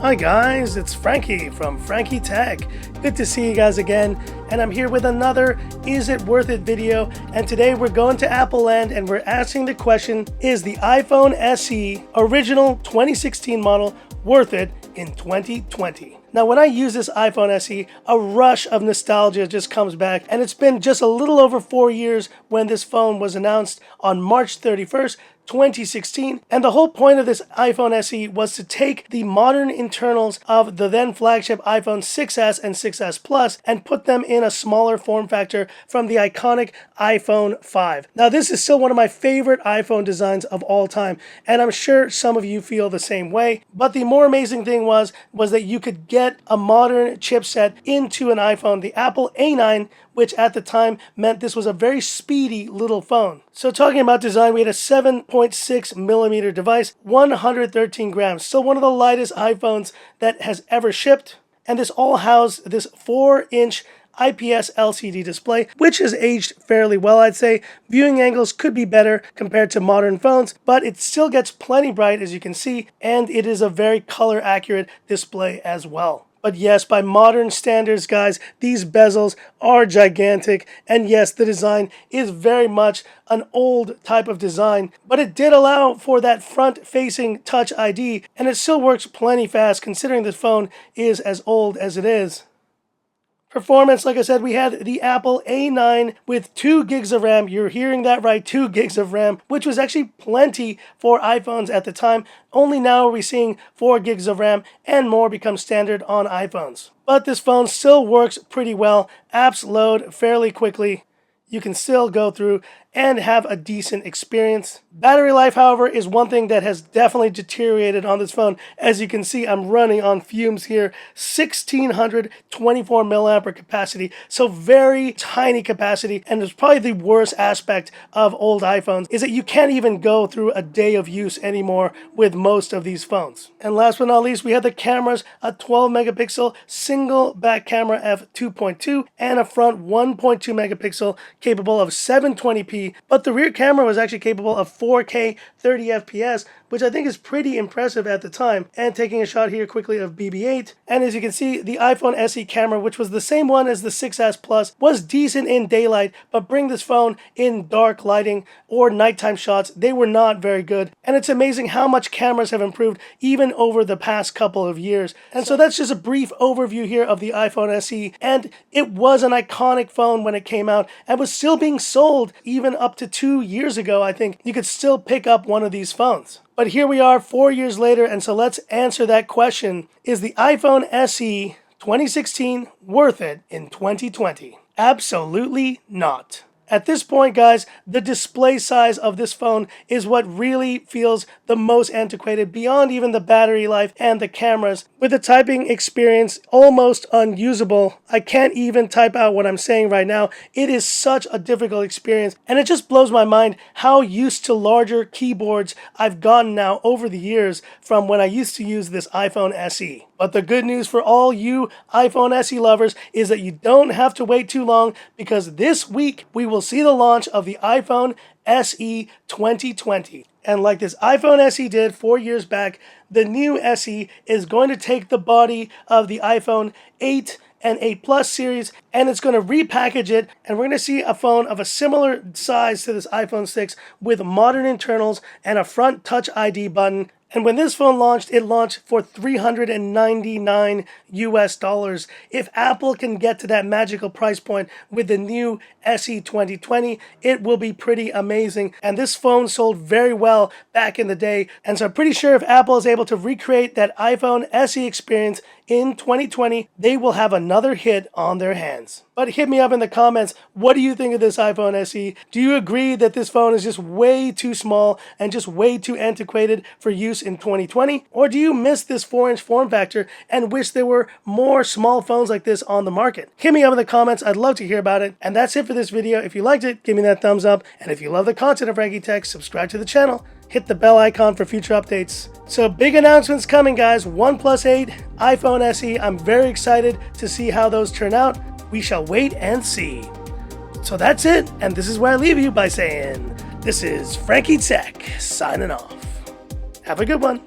Hi guys, it's Frankie from Frankie Tech. Good to see you guys again, and I'm here with another Is It Worth It video, and today we're going to Apple Land and we're asking the question, is the iPhone SE original 2016 model worth it in 2020? Now when I use this iPhone SE, a rush of nostalgia just comes back, and it's been just a little over 4 years when this phone was announced on March 31st, 2016, and the whole point of this iPhone SE was to take the modern internals of the then flagship iPhone 6s and 6s Plus and put them in a smaller form factor from the iconic iPhone 5. Now this is still one of my favorite iPhone designs of all time, and I'm sure some of you feel the same way, but the more amazing thing was that you could get a modern chipset into an iPhone, the Apple A9, which at the time meant this was a very speedy little phone. So talking about design, we had a 7.6 millimeter device, 113 grams, still one of the lightest iPhones that has ever shipped. And this all housed this 4-inch IPS LCD display, which has aged fairly well, I'd say. Viewing angles could be better compared to modern phones, but it still gets plenty bright, as you can see, and it is a very color accurate display as well. But yes, by modern standards, guys, these bezels are gigantic. And yes, the design is very much an old type of design, but it did allow for that front-facing Touch ID, and it still works plenty fast considering the phone is as old as it is. Performance, like I said, we had the Apple A9 with 2 gigs of RAM. You're hearing that right, 2 gigs of RAM, which was actually plenty for iPhones at the time. Only now are we seeing 4 gigs of RAM and more become standard on iPhones. But this phone still works pretty well. Apps load fairly quickly. You can still go through and have a decent experience. Battery life, however, is one thing that has definitely deteriorated on this phone. As you can see, I'm running on fumes here. 1624 milliampere capacity, so very tiny capacity, and it's probably the worst aspect of old iPhones is that you can't even go through a day of use anymore with most of these phones. And last but not least, we have the cameras, a 12 megapixel single back camera f2.2 and a front 1.2 megapixel capable of 720p. But the rear camera was actually capable of 4K 30 FPS, which I think is pretty impressive at the time. And taking a shot here quickly of BB-8. And as you can see, the iPhone SE camera, which was the same one as the 6s Plus, was decent in daylight, but bring this phone in dark lighting or nighttime shots, they were not very good. And it's amazing how much cameras have improved even over the past couple of years. And so that's just a brief overview here of the iPhone SE. And it was an iconic phone when it came out and was still being sold even up to 2 years ago. I think you could still pick up one of these phones. But here we are 4 years later, and so let's answer that question. Is the iPhone SE 2016 worth it in 2020? Absolutely not. At this point, guys, the display size of this phone is what really feels the most antiquated, beyond even the battery life and the cameras. With the typing experience almost unusable, I can't even type out what I'm saying right now. It is such a difficult experience, and it just blows my mind how used to larger keyboards I've gotten now over the years from when I used to use this iPhone SE. But the good news for all you iPhone SE lovers is that you don't have to wait too long, because this week we will see the launch of the iPhone SE 2020. And like this iPhone SE did 4 years back, the new SE is going to take the body of the iPhone 8 and 8 Plus series, and it's going to repackage it, and we're going to see a phone of a similar size to this iPhone 6 with modern internals and a front Touch ID button. And when this phone launched, it launched for $399 US. If Apple can get to that magical price point with the new SE 2020, it will be pretty amazing. And this phone sold very well back in the day. And so I'm pretty sure if Apple is able to recreate that iPhone SE experience in 2020, they will have another hit on their hands. But hit me up in the comments. What do you think of this iPhone SE? Do you agree that this phone is just way too small and just way too antiquated for use in 2020? Or do you miss this 4-inch form factor and wish there were more small phones like this on the market? Hit me up in the comments. I'd love to hear about it. And that's it for this video. If you liked it, give me that thumbs up. And if you love the content of Frankie Tech, subscribe to the channel. Hit the bell icon for future updates. So big announcements coming, guys. OnePlus 8, iPhone SE. I'm very excited to see how those turn out. We shall wait and see. So that's it, and this is where I leave you by saying, this is Frankie Tech signing off. Have a good one.